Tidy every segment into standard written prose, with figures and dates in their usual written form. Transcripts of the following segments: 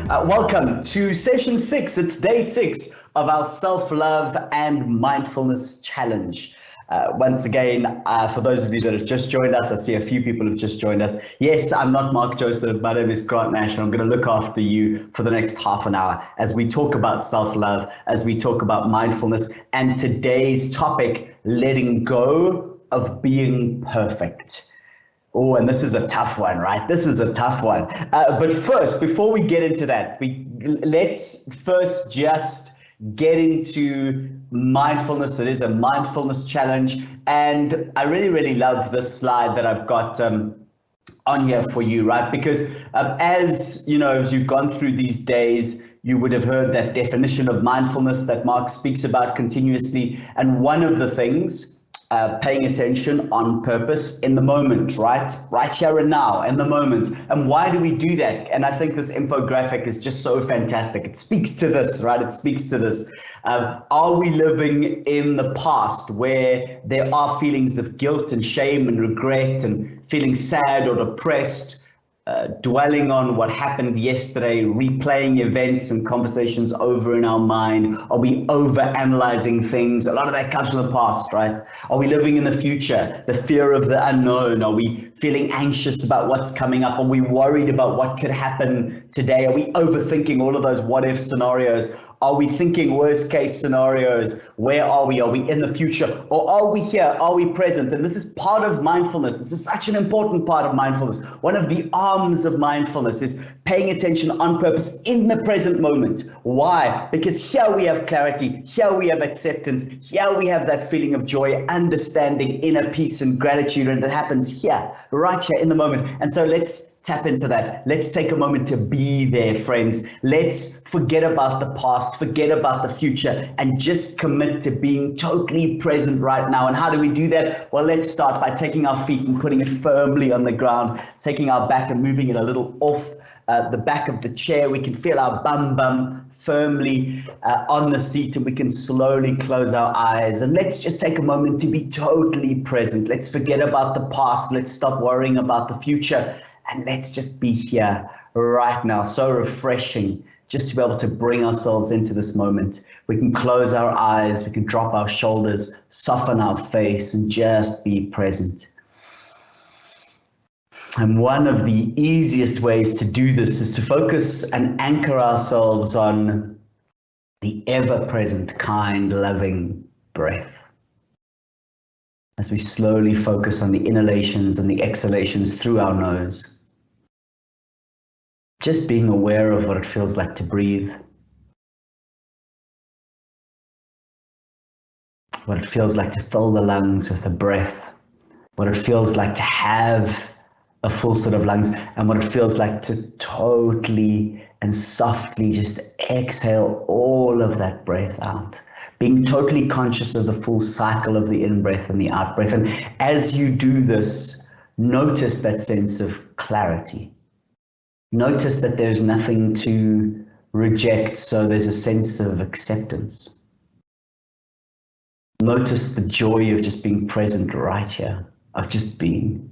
Welcome to session 6. It's day 6 of our self-love and mindfulness challenge. Once again, for those of you that have just joined us, I see a few people have just joined us. Yes, I'm not Mark Joseph. My name is Grant Nash, and I'm going to look after you for the next half an hour as we talk about self-love, as we talk about mindfulness, and today's topic, letting go of being perfect. Oh, and this is a tough one, right? This is a tough one. But first, before we get into that, let's first just get into mindfulness. It is a mindfulness challenge. And I really, really love this slide that I've got on here for you, right? Because as you know, as you've gone through these days, you would have heard that definition of mindfulness that Mark speaks about continuously. And one of the things, paying attention on purpose in the moment, right here and now, in the moment. And why do we do that? And I think this infographic is just so fantastic. It speaks to this, right? It speaks to this. Are we living in the past where there are feelings of guilt and shame and regret and feeling sad or depressed, dwelling on what happened yesterday, replaying events and conversations over in our mind? Are we over-analyzing things? A lot of that comes from the past, right? Are we living in the future? The fear of the unknown? Are we feeling anxious about what's coming up? Are we worried about what could happen today? Are we overthinking all of those what-if scenarios? Are we thinking worst case scenarios? Where are we? Are we in the future? Or are we here? Are we present? And this is part of mindfulness. This is such an important part of mindfulness. One of the arms of mindfulness is paying attention on purpose in the present moment. Why? Because here we have clarity. Here we have acceptance. Here we have that feeling of joy, understanding, inner peace and gratitude. And it happens here, right here in the moment. And so let's tap into that. Let's take a moment to be there, friends. Let's forget about the past, forget about the future, and just commit to being totally present right now. And how do we do that? Well, let's start by taking our feet and putting it firmly on the ground, taking our back and moving it a little off the back of the chair. We can feel our bum firmly on the seat, and we can slowly close our eyes. And let's just take a moment to be totally present. Let's forget about the past. Let's stop worrying about the future. And let's just be here right now. So refreshing just to be able to bring ourselves into this moment. We can close our eyes, we can drop our shoulders, soften our face, and just be present. And one of the easiest ways to do this is to focus and anchor ourselves on the ever-present, kind, loving breath. As we slowly focus on the inhalations and the exhalations through our nose. Just being aware of what it feels like to breathe. What it feels like to fill the lungs with the breath. What it feels like to have a full set of lungs, and what it feels like to totally and softly just exhale all of that breath out. Being totally conscious of the full cycle of the in-breath and the out-breath. And as you do this, notice that sense of clarity. Notice that there's nothing to reject, so there's a sense of acceptance. Notice the joy of just being present right here, of just being.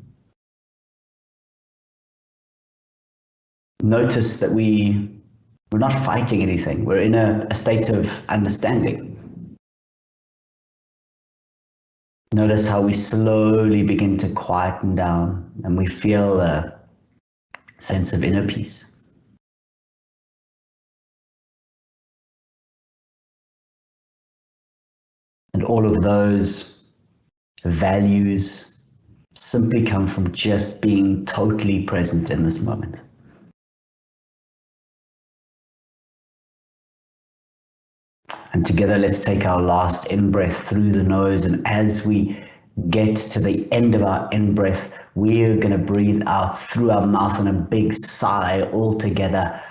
Notice that we're not fighting anything. We're in a state of understanding. Notice how we slowly begin to quieten down and we feel a sense of inner peace. And all of those values simply come from just being totally present in this moment. And together, let's take our last in-breath through the nose. And as we get to the end of our in-breath, we're going to breathe out through our mouth in a big sigh all together.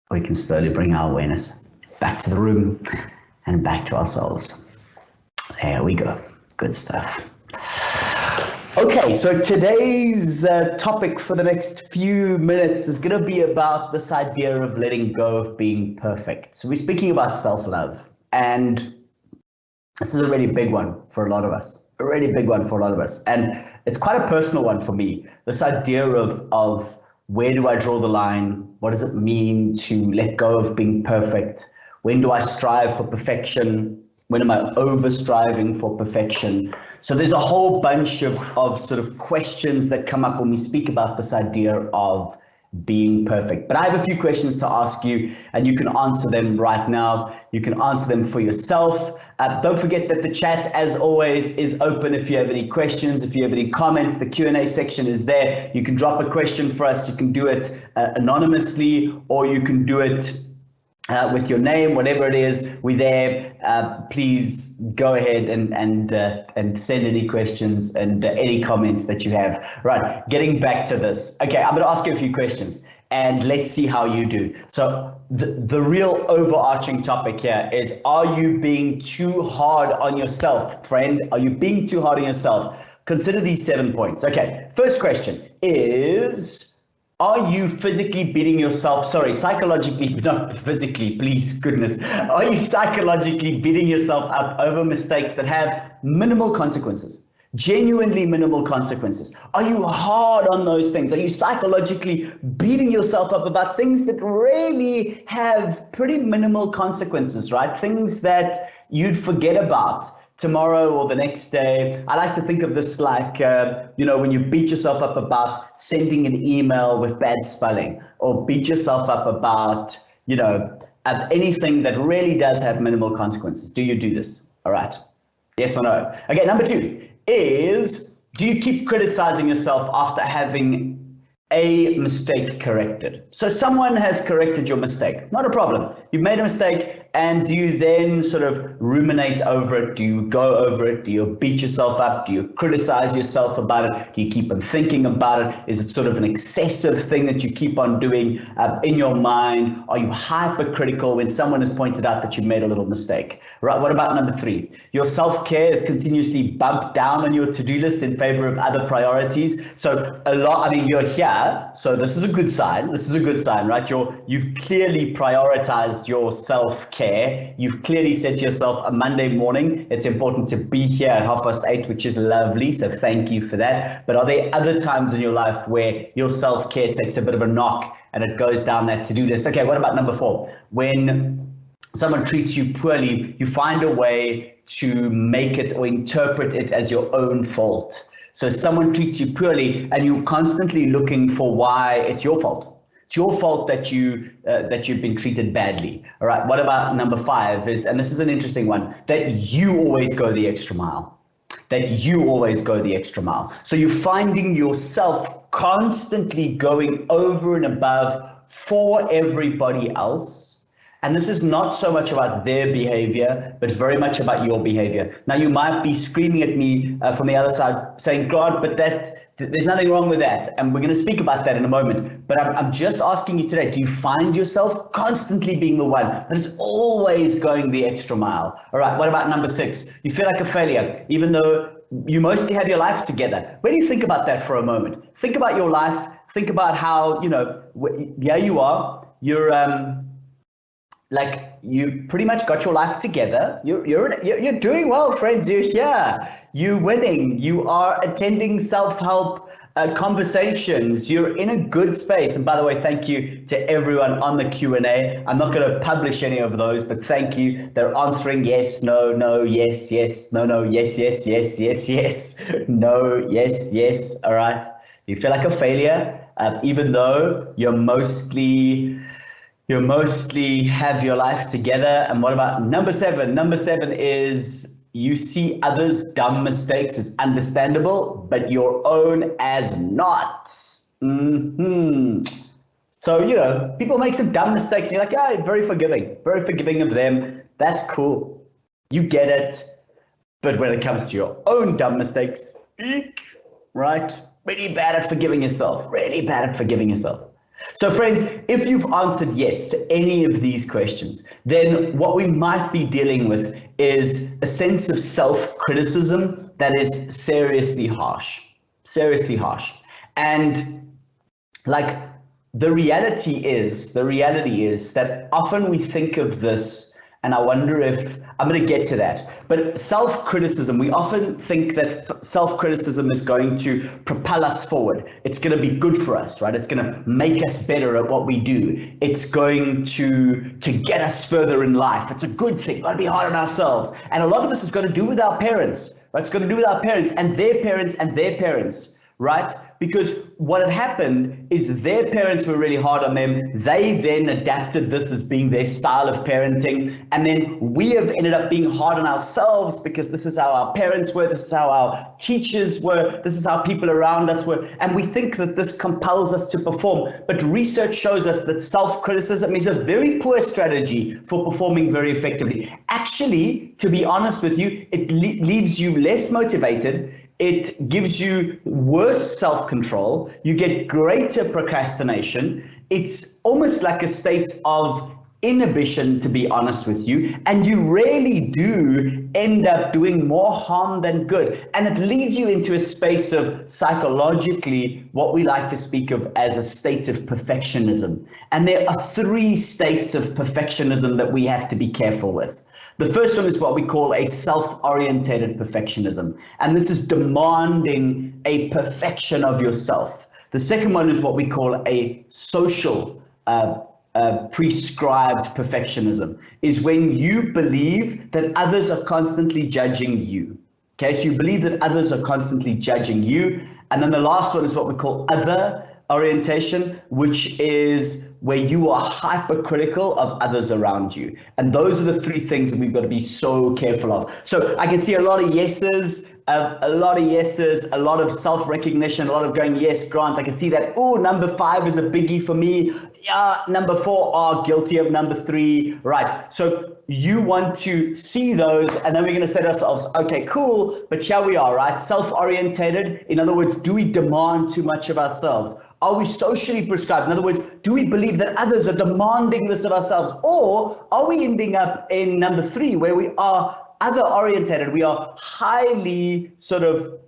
We can slowly bring our awareness back to the room and back to ourselves. There we go. Good stuff. Okay, so today's topic for the next few minutes is going to be about this idea of letting go of being perfect. So we're speaking about self-love, and this is a really big one for a lot of us. a really big one for a lot of us. And it's quite a personal one for me. This idea of where do I draw the line? What does it mean to let go of being perfect? When do I strive for perfection? When am I over striving for perfection? So there's a whole bunch of sort of questions that come up when we speak about this idea of being perfect. But I have a few questions to ask you, and you can answer them right now. You can answer them for yourself. Don't forget that the chat, as always, is open. If you have any questions, if you have any comments, the Q&A section is there. You can drop a question for us. You can do it anonymously, or you can do it with your name, whatever it is. We're there. Please go ahead and send any questions and any comments that you have. Right, getting back to this. Okay, I'm going to ask you a few questions and let's see how you do. So the real overarching topic here is, are you being too hard on yourself, friend? Are you being too hard on yourself? Consider these 7 points. Okay, first question is, are you physically beating yourself? Sorry, psychologically, not physically, please, goodness. Are you psychologically beating yourself up over mistakes that have minimal consequences? Genuinely minimal consequences. Are you hard on those things? Are you psychologically beating yourself up about things that really have pretty minimal consequences, right? Things that you'd forget about tomorrow or the next day. I like to think of this like, when you beat yourself up about sending an email with bad spelling, or beat yourself up about, anything that really does have minimal consequences. Do you do this? All right. Yes or no? Okay, number 2 is, do you keep criticizing yourself after having a mistake corrected? So someone has corrected your mistake, not a problem. You've made a mistake, and do you then sort of ruminate over it? Do you go over it? Do you beat yourself up? Do you criticize yourself about it? Do you keep on thinking about it? Is it sort of an excessive thing that you keep on doing in your mind? Are you hypercritical when someone has pointed out that you made a little mistake? Right. What about number 3? Your self-care is continuously bumped down on your to-do list in favor of other priorities. So you're here, so this is a good sign. This is a good sign, right? You've clearly prioritized your self-care. You've clearly said to yourself, a Monday morning, it's important to be here at 8:30, which is lovely. So thank you for that. But are there other times in your life where your self-care takes a bit of a knock and it goes down that to-do list? Okay, what about number 4? When someone treats you poorly, you find a way to make it or interpret it as your own fault. So someone treats you poorly and you're constantly looking for why it's your fault. It's your fault that you've been treated badly. All right. What about number 5 is, and this is an interesting one, that you always go the extra mile. That you always go the extra mile. So you're finding yourself constantly going over and above for everybody else. And this is not so much about their behavior, but very much about your behavior. Now, you might be screaming at me from the other side saying, God, but there's nothing wrong with that. And we're going to speak about that in a moment. But I'm just asking you today, do you find yourself constantly being the one that is always going the extra mile? All right, what about number 6? You feel like a failure, even though you mostly have your life together. When you think about that for a moment, think about your life. Think about how, here you are, you pretty much got your life together. You're doing well, friends. You're here. You're winning. You are attending self-help conversations. You're in a good space. And by the way, thank you to everyone on the Q&A. I'm not going to publish any of those, but thank you. They're answering yes, no, no, yes, yes, no, no, yes, yes, yes, yes, yes, no, yes, yes. All right. You feel like a failure, even though you mostly have your life together. And what about number 7? Number 7 is, you see others' dumb mistakes as understandable, but your own as not. So, people make some dumb mistakes and you're like, yeah, very forgiving of them. That's cool. You get it. But when it comes to your own dumb mistakes, right? Really bad at forgiving yourself. So friends, if you've answered yes to any of these questions, then what we might be dealing with is a sense of self-criticism that is seriously harsh. And the reality is that often we think of this, and I wonder if I'm going to get to that. But self-criticism, we often think that self-criticism is going to propel us forward. It's going to be good for us, right? It's going to make us better at what we do. It's going to get us further in life. It's a good thing. We've got to be hard on ourselves. And a lot of this is going to do with our parents, right? It's going to do with our parents and their parents and their parents. Right? Because what had happened is their parents were really hard on them. They then adapted this as being their style of parenting. And then we have ended up being hard on ourselves because this is how our parents were. This is how our teachers were. This is how people around us were. And we think that this compels us to perform. But research shows us that self-criticism is a very poor strategy for performing very effectively. Actually, to be honest with you, it leaves you less motivated. It gives you worse self-control. You get greater procrastination. It's almost like a state of inhibition, to be honest with you. And you really do end up doing more harm than good. And it leads you into a space of psychologically what we like to speak of as a state of perfectionism. And there are 3 states of perfectionism that we have to be careful with. The first one is what we call a self-orientated perfectionism. And this is demanding a perfection of yourself. The second one is what we call a social prescribed perfectionism, is when you believe that others are constantly judging you. Okay, so you believe that others are constantly judging you. And then the last one is what we call other orientation, which is where you are hypercritical of others around you. And those are the 3 things that we've got to be so careful of. So I can see a lot of yeses, a lot of self-recognition, a lot of going, yes, Grant, I can see that. Oh, number 5 is a biggie for me. Yeah, number 4 are guilty of number 3. Right. So you want to see those, and then we're going to say to ourselves, okay, cool, but here we are, right? Self-orientated. In other words, do we demand too much of ourselves? Are we socially prescribed? In other words, do we believe that others are demanding this of ourselves? Or are we ending up in number 3, where we are other orientated? We are highly sort of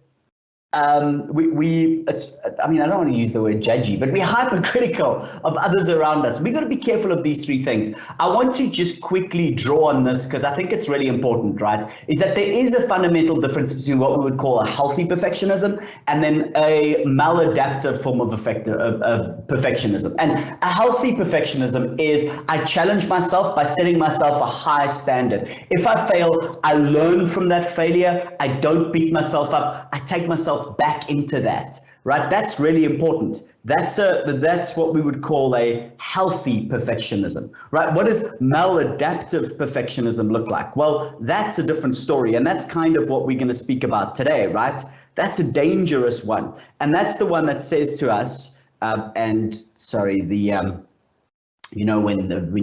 I don't want to use the word judgy, but we're hypercritical of others around us. We've got to be careful of these 3 things. I want to just quickly draw on this because I think it's really important, right? Is that there is a fundamental difference between what we would call a healthy perfectionism and then a maladaptive form of perfectionism. And a healthy perfectionism is I challenge myself by setting myself a high standard. If I fail, I learn from that failure. I don't beat myself up. I take myself back into that, right? That's really important. That's what we would call a healthy perfectionism, right? What does maladaptive perfectionism look like? Well, that's a different story, and that's kind of what we're going to speak about today, right? That's a dangerous one, and that's the one that says to us, when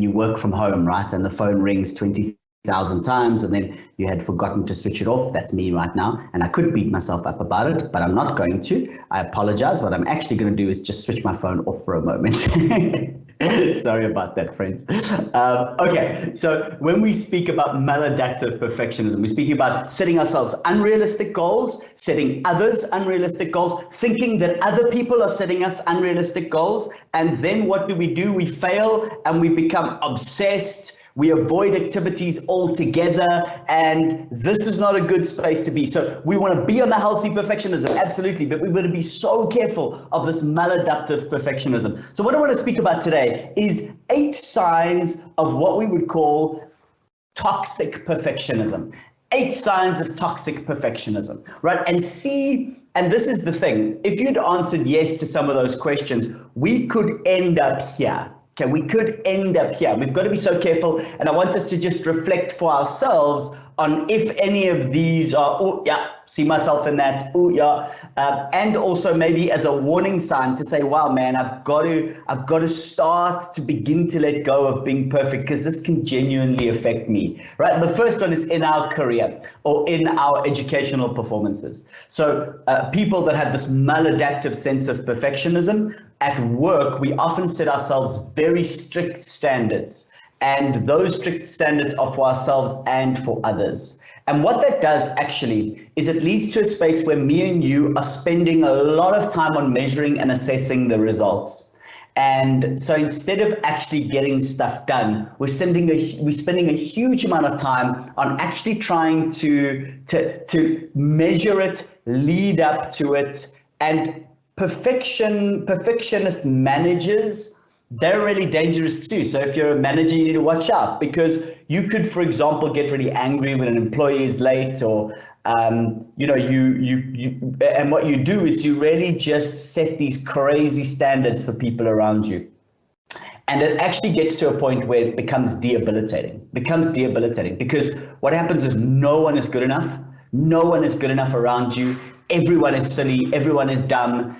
you work from home, right, and the phone rings 20,000 times and then you had forgotten to switch it off. That's me right now, and I could beat myself up about it, but I'm not going to. I apologize. What I'm actually going to do is just switch my phone off for a moment. Sorry about that, friends. Okay, so when we speak about maladaptive perfectionism, we're speaking about setting ourselves unrealistic goals, setting others unrealistic goals, thinking that other people are setting us unrealistic goals, and then what do? We fail and we become obsessed. We avoid activities altogether, and this is not a good space to be. So we want to be on the healthy perfectionism, absolutely, but we want to be so careful of this maladaptive perfectionism. So what I want to speak about today is 8 signs of what we would call toxic perfectionism. 8 signs of toxic perfectionism, right? And this is the thing, if you'd answered yes to some of those questions, we could end up here. Okay, we could end up here. We've got to be so careful, and I want us to just reflect for ourselves on if any of these are, oh yeah, see myself in that, oh yeah, and also maybe as a warning sign to say, wow, man, I've got to start to begin to let go of being perfect, because this can genuinely affect me, right? The first one is in our career or in our educational performances. So people that have this maladaptive sense of perfectionism, at work, we often set ourselves very strict standards, and those strict standards are for ourselves and for others. And what that does actually is it leads to a space where me and you are spending a lot of time on measuring and assessing the results. And so instead of actually getting stuff done, we're spending a huge amount of time on actually trying to measure it, lead up to it. And perfectionist managers, they're really dangerous too. So if you're a manager, you need to watch out, because you could, for example, get really angry when an employee is late, or and what you do is you really just set these crazy standards for people around you. And it actually gets to a point where it becomes debilitating. Because what happens is no one is good enough. No one is good enough around you. Everyone is silly. Everyone is dumb.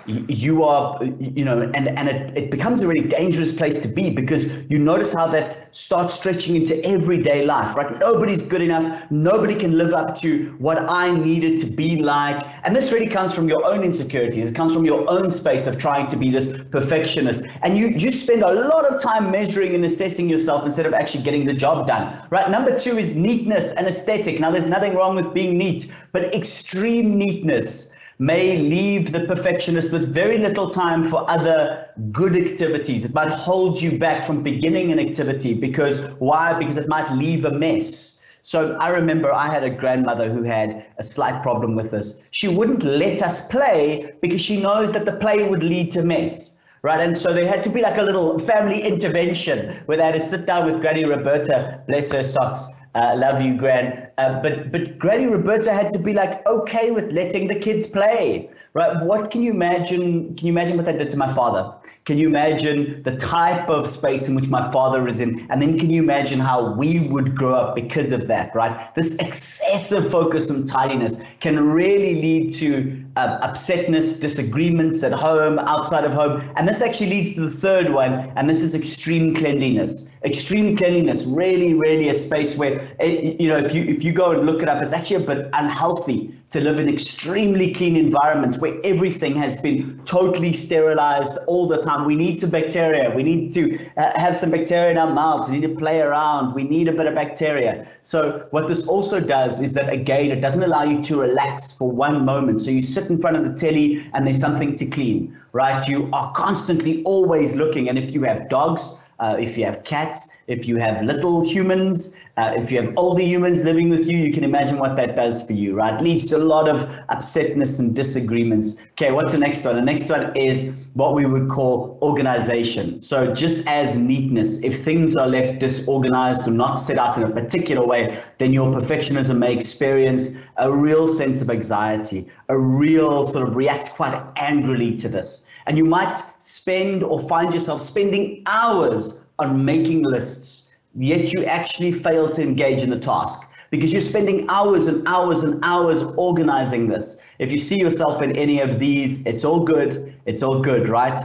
You are, and it becomes a really dangerous place to be, because you notice how that starts stretching into everyday life, right? Nobody's good enough. Nobody can live up to what I needed to be like. And this really comes from your own insecurities. It comes from your own space of trying to be this perfectionist. And you spend a lot of time measuring and assessing yourself instead of actually getting the job done, right? Number 2 is neatness and aesthetic. Now, there's nothing wrong with being neat, but extreme neatness may leave the perfectionist with very little time for other good activities. It might hold you back from beginning an activity. Because why? Because it might leave a mess. So I remember I had a grandmother who had a slight problem with this. She wouldn't let us play because she knows that the play would lead to mess. Right, and so there had to be like a little family intervention where they had to sit down with Granny Roberta, bless her socks, love you, Gran. But Granny Roberta had to be like okay with letting the kids play, right? What can you imagine? Can you imagine what that did to my father? Can you imagine the type of space in which my father is in? And then can you imagine how we would grow up because of that, right? This excessive focus on tidiness can really lead to upsetness, disagreements at home, outside of home. And this actually leads to the third one, and this is extreme cleanliness. Extreme cleanliness, really a space where, if you go and look it up, it's actually a bit unhealthy to live in extremely clean environments where everything has been totally sterilized all the time. We need some bacteria. We need to have some bacteria in our mouths. We need to play around. We need a bit of bacteria. So what this also does is that, again, it doesn't allow you to relax for one moment. So you sit in front of the telly and there's something to clean, right? You are constantly always looking. And if you have dogs, if you have cats, if you have little humans, if you have older humans living with you, you can imagine what that does for you, right? It leads to a lot of upsetness and disagreements. Okay, what's the next one? The next one is what we would call organization. So just as neatness, if things are left disorganized or not set out in a particular way, then your perfectionism may experience a real sense of anxiety, a real sort of react quite angrily to this. And you might spend or find yourself spending hours on making lists, yet you actually fail to engage in the task because you're spending hours and hours and hours organizing this. If you see yourself in any of these, it's all good. It's all good, right?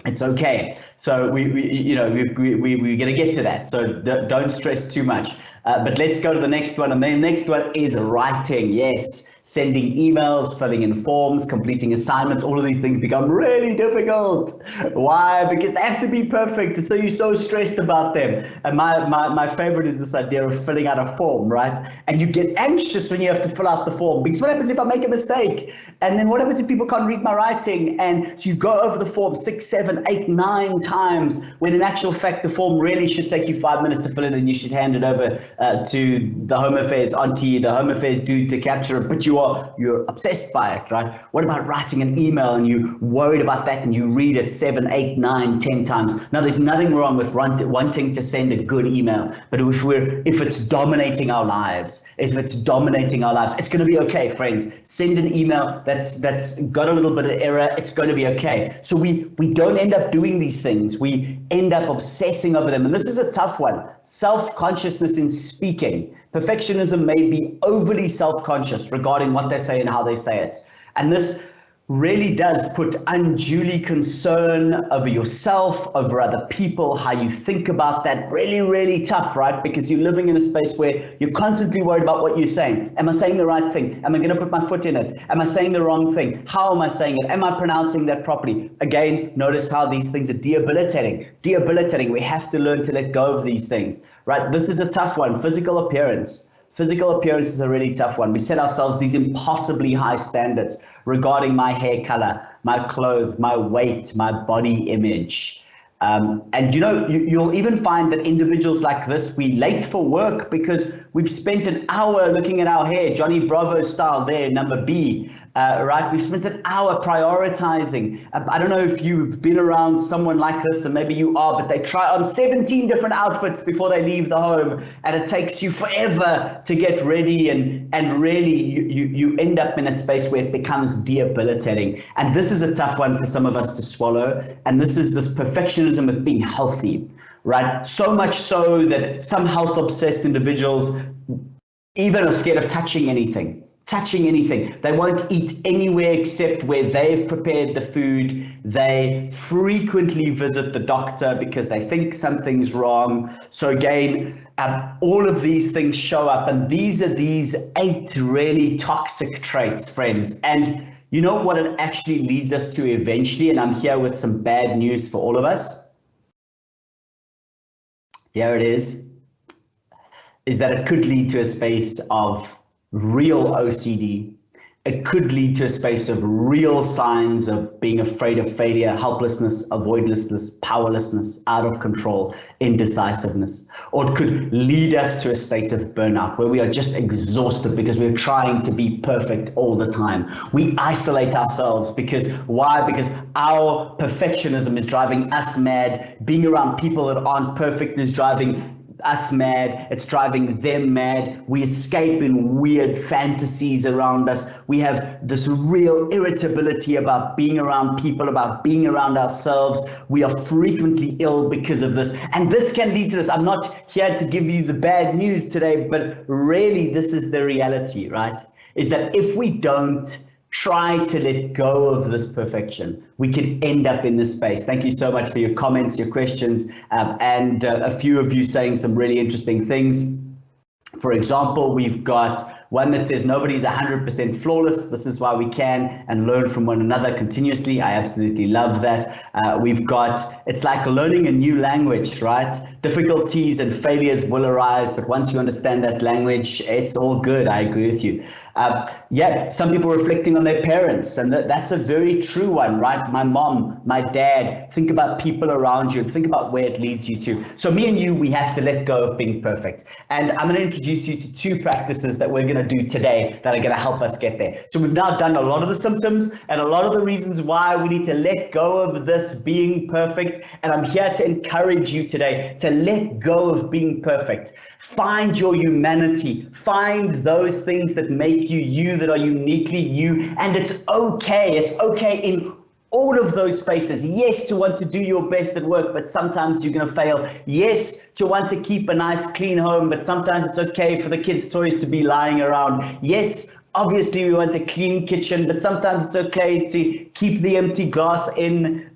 It's okay. So we're going to get to that. So don't stress too much. But let's go to the next one. And the next one is writing. Yes. Sending emails, filling in forms, completing assignments, all of these things become really difficult. Why? Because they have to be perfect. And so you're so stressed about them. And my favorite is this idea of filling out a form, right? And you get anxious when you have to fill out the form because what happens if I make a mistake? And then what happens if people can't read my writing? And so you go over the form 6, 7, 8, 9 times when in actual fact the form really should take you 5 minutes to fill in and you should hand it over to the Home Affairs auntie, the Home Affairs dude to capture it. But you're obsessed by it, right? What about writing an email and you're worried about that and you read it 7, 8, 9, 10 times? Now, there's nothing wrong with wanting to send a good email, but if it's dominating our lives, it's going to be okay, friends. Send an email that's got a little bit of error. It's going to be okay. So we don't end up doing these things. We end up obsessing over them. And this is a tough one. Self-consciousness in speaking. Perfectionism may be overly self-conscious regarding what they say and how they say it. And this really does put unduly concern over yourself, over other people, how you think about that. Really tough, right? Because you're living in a space where you're constantly worried about what you're saying. Am I saying the right thing? Am I going to put my foot in it? Am I saying the wrong thing? How am I saying it? Am I pronouncing that properly? Again, notice how these things are debilitating. We have to learn to let go of these things, right? This is a tough one. Physical appearance. Physical appearance is a really tough one. We set ourselves these impossibly high standards regarding my hair color, my clothes, my weight, my body image. And you'll even find that individuals like this, we late for work because we've spent an hour looking at our hair, Johnny Bravo style there, number B, right? We've spent an hour prioritizing. I don't know if you've been around someone like this, and maybe you are, but they try on 17 different outfits before they leave the home, and it takes you forever to get ready, and really you end up in a space where it becomes debilitating. And this is a tough one for some of us to swallow, and this is this perfectionism of being healthy, right? So much so that some health obsessed individuals even are scared of touching anything. They won't eat anywhere except where they've prepared the food. They frequently visit the doctor because they think something's wrong. So again, all of these things show up, and these are these 8 really toxic traits, friends. And you know what it actually leads us to eventually, and I'm here with some bad news for all of us. Here it is that it could lead to a space of real OCD. It could lead to a space of real signs of being afraid of failure, helplessness, avoidlessness, powerlessness, out of control, indecisiveness. Or it could lead us to a state of burnout where we are just exhausted because we're trying to be perfect all the time. We isolate ourselves because why? Because our perfectionism is driving us mad. Being around people that aren't perfect is driving us mad. It's driving them mad. We escape in weird fantasies around us. We have this real irritability about being around people, about being around ourselves. We are frequently ill because of this. And this can lead to this. I'm not here to give you the bad news today, but really this is the reality, right? Is that if we don't try to let go of this perfection, we can end up in this space. Thank you so much for your comments, your questions, and a few of you saying some really interesting things. For example, we've got one that says nobody's 100% flawless. This is why we can and learn from one another continuously. I absolutely love that. We've got, it's like learning a new language, right? Difficulties and failures will arise, but once you understand that language, it's all good. I agree with you. Yeah, some people reflecting on their parents, and that's a very true one, right? My mom, my dad, think about people around you and think about where it leads you to. So me and you, we have to let go of being perfect. And I'm going to introduce you to 2 practices that we're going to do today that are going to help us get there. So we've now done a lot of the symptoms and a lot of the reasons why we need to let go of this being perfect. And I'm here to encourage you today to let go of being perfect. Find your humanity. Find those things that make you you, that are uniquely you. And it's okay. It's okay in all of those spaces. Yes, to want to do your best at work, but sometimes you're going to fail. Yes, to want to keep a nice clean home, but sometimes it's okay for the kids' toys to be lying around. Yes, obviously we want a clean kitchen, but sometimes it's okay to keep the empty glass in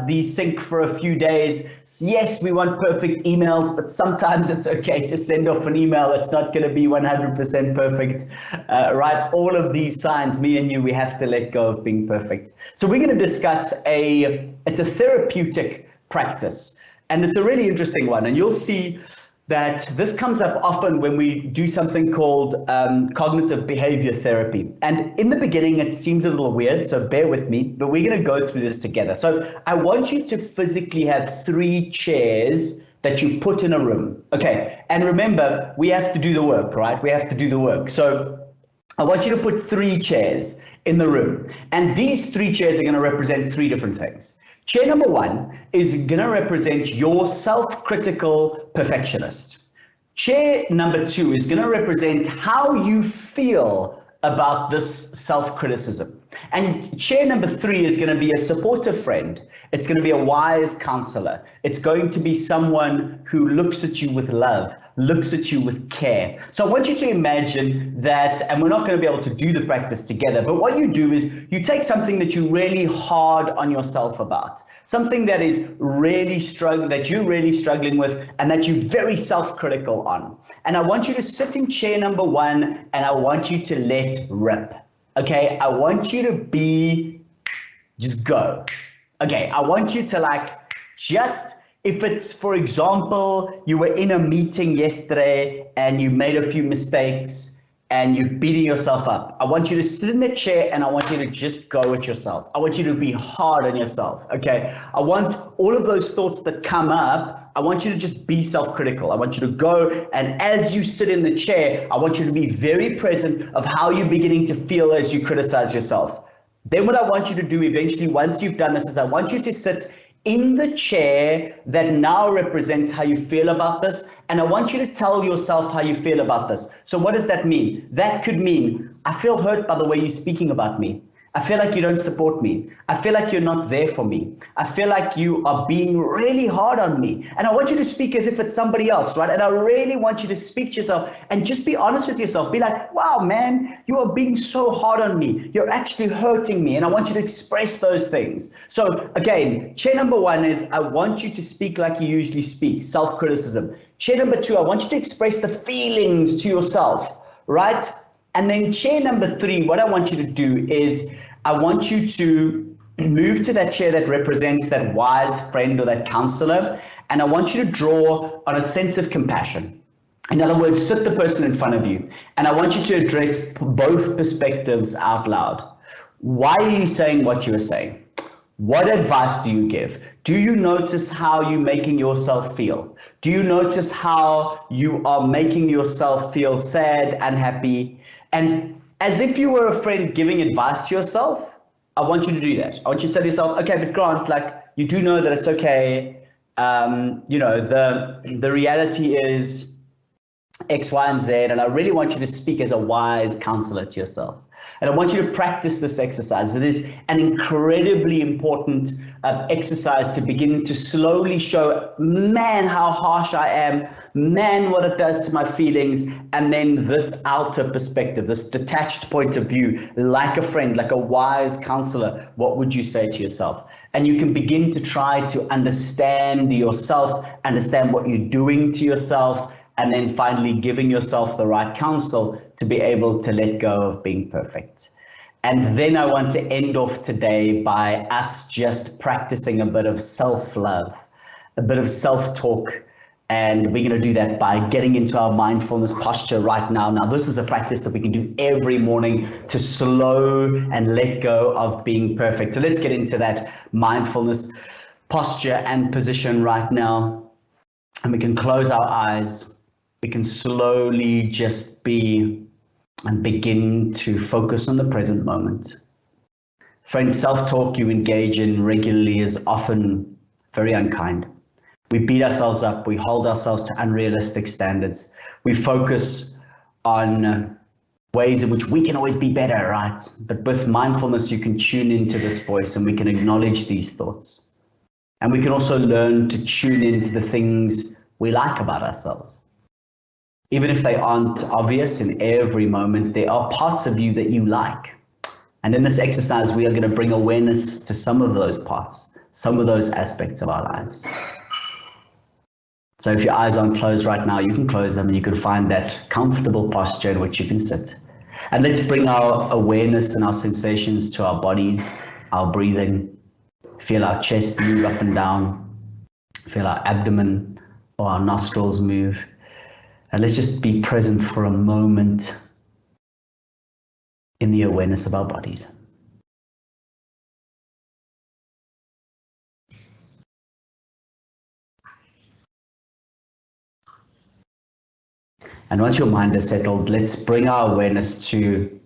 the sink for a few days. Yes, we want perfect emails, but sometimes it's okay to send off an email that's not going to be 100% perfect, right? All of these signs, me and you, we have to let go of being perfect. So we're going to discuss it's a therapeutic practice, and it's a really interesting one, and you'll see that this comes up often when we do something called cognitive behavior therapy. And in the beginning, it seems a little weird, so bear with me, but we're going to go through this together. So I want you to physically have 3 chairs that you put in a room. Okay, and remember, we have to do the work, right? We have to do the work. So I want you to put 3 chairs in the room. And these 3 chairs are going to represent 3 different things. Chair number 1 is going to represent your self-critical perfectionist. Chair number 2 is going to represent how you feel about this self-criticism. And chair number 3 is going to be a supportive friend. It's going to be a wise counselor. It's going to be someone who looks at you with love, looks at you with care. So I want you to imagine that, and we're not going to be able to do the practice together, but what you do is you take something that you're really hard on yourself about, something that is really that you're really struggling with and that you're very self-critical on. And I want you to sit in chair number 1 and I want you to let rip. Okay, I want you to just go. Okay, I want you to if it's, for example, you were in a meeting yesterday and you made a few mistakes, and you're beating yourself up. I want you to sit in the chair and I want you to just go at yourself. I want you to be hard on yourself, okay? I want all of those thoughts that come up, I want you to just be self-critical. I want you to go, and as you sit in the chair, I want you to be very present of how you're beginning to feel as you criticize yourself. Then what I want you to do eventually, once you've done this, is I want you to sit in the chair that now represents how you feel about this, and I want you to tell yourself how you feel about this. So what does that mean? That could mean, I feel hurt by the way you're speaking about me. I feel like you don't support me. I feel like you're not there for me. I feel like you are being really hard on me. And I want you to speak as if it's somebody else, right? And I really want you to speak to yourself and just be honest with yourself. Be like, wow, man, you are being so hard on me. You're actually hurting me. And I want you to express those things. So again, chair number one is I want you to speak like you usually speak, self-criticism. Chair number two, I want you to express the feelings to yourself, right? And then chair number three, what I want you to do is I want you to move to that chair that represents that wise friend or that counselor, and I want you to draw on a sense of compassion. In other words, sit the person in front of you, and I want you to address both perspectives out loud. Why are you saying what you are saying? What advice do you give? Do you notice how you're making yourself feel? Do you notice how you are making yourself feel sad, unhappy? And as if you were a friend giving advice to yourself, I want you to do that. I want you to say to yourself, okay, but Grant, like, you do know that it's okay. You know, the reality is X, Y, and Z, and I really want you to speak as a wise counselor to yourself. And I want you to practice this exercise. It is an incredibly important exercise to begin to slowly show, man, how harsh I am, man, what it does to my feelings, and then this outer perspective, this detached point of view, like a friend, like a wise counselor, what would you say to yourself? And you can begin to try to understand yourself, understand what you're doing to yourself, and then finally giving yourself the right counsel to be able to let go of being perfect. And then I want to end off today by us just practicing a bit of self-love, a bit of self-talk. And we're going to do that by getting into our mindfulness posture right now. Now, this is a practice that we can do every morning to slow and let go of being perfect. So let's get into that mindfulness posture and position right now. And we can close our eyes. We can slowly just be and begin to focus on the present moment. Friends, self-talk you engage in regularly is often very unkind. We beat ourselves up, we hold ourselves to unrealistic standards. We focus on ways in which we can always be better, right? But with mindfulness, you can tune into this voice and we can acknowledge these thoughts. And we can also learn to tune into the things we like about ourselves. Even if they aren't obvious in every moment, there are parts of you that you like. And in this exercise, we are going to bring awareness to some of those parts, some of those aspects of our lives. So if your eyes aren't closed right now, you can close them and you can find that comfortable posture in which you can sit. And let's bring our awareness and our sensations to our bodies, our breathing. Feel our chest move up and down. Feel our abdomen or our nostrils move. And let's just be present for a moment in the awareness of our bodies. And once your mind is settled, let's bring our awareness to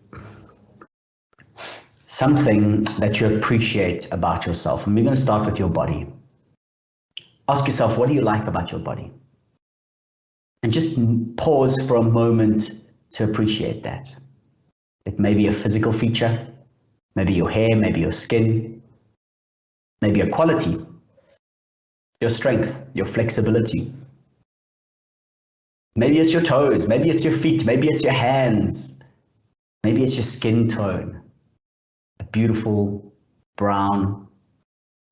something that you appreciate about yourself. And we're going to start with your body. Ask yourself, what do you like about your body? And just pause for a moment to appreciate that. It may be a physical feature, maybe your hair, maybe your skin, maybe a quality, your strength, your flexibility. Maybe it's your toes, maybe it's your feet, maybe it's your hands, maybe it's your skin tone, a beautiful brown,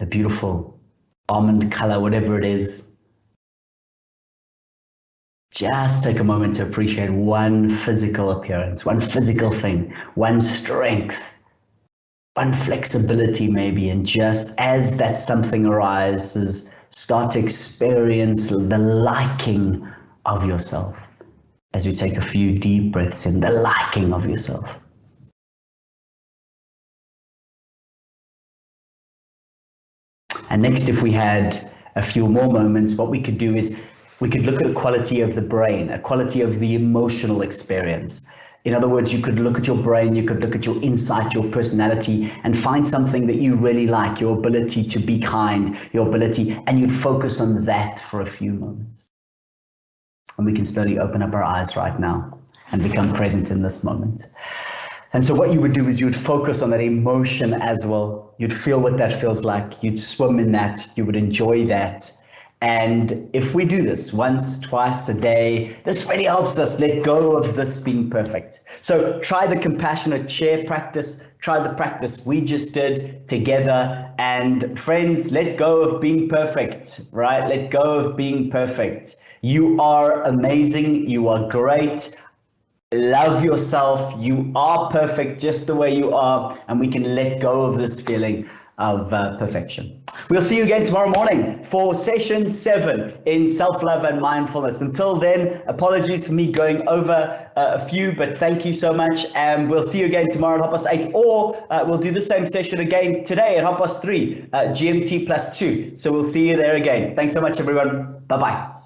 a beautiful almond color, whatever it is. Just take a moment to appreciate one physical appearance, one physical thing, one strength, one flexibility maybe, and just as that something arises, start to experience the liking of yourself as we take a few deep breaths in, the liking of yourself. And next, if we had a few more moments, what we could do is we could look at a quality of the brain, a quality of the emotional experience. In other words, you could look at your brain, you could look at your insight, your personality, and find something that you really like, your ability to be kind, your ability, and you'd focus on that for a few moments. And we can slowly open up our eyes right now and become present in this moment. And so what you would do is you would focus on that emotion as well. You'd feel what that feels like. You'd swim in that. You would enjoy that. And if we do this once, twice a day, this really helps us let go of this being perfect. So try the compassionate chair practice. Try the practice we just did together. And friends, let go of being perfect, right? Let go of being perfect. You are amazing. You are great. Love yourself. You are perfect just the way you are, and we can let go of this feeling of perfection. We'll see you again tomorrow morning for session 7 in self-love and mindfulness. Until then, apologies for me going over a few, but thank you so much, and we'll see you again tomorrow at 8:30, or we'll do the same session again today at 3:30 GMT +2. So we'll see you there again. Thanks so much, everyone. Bye-bye.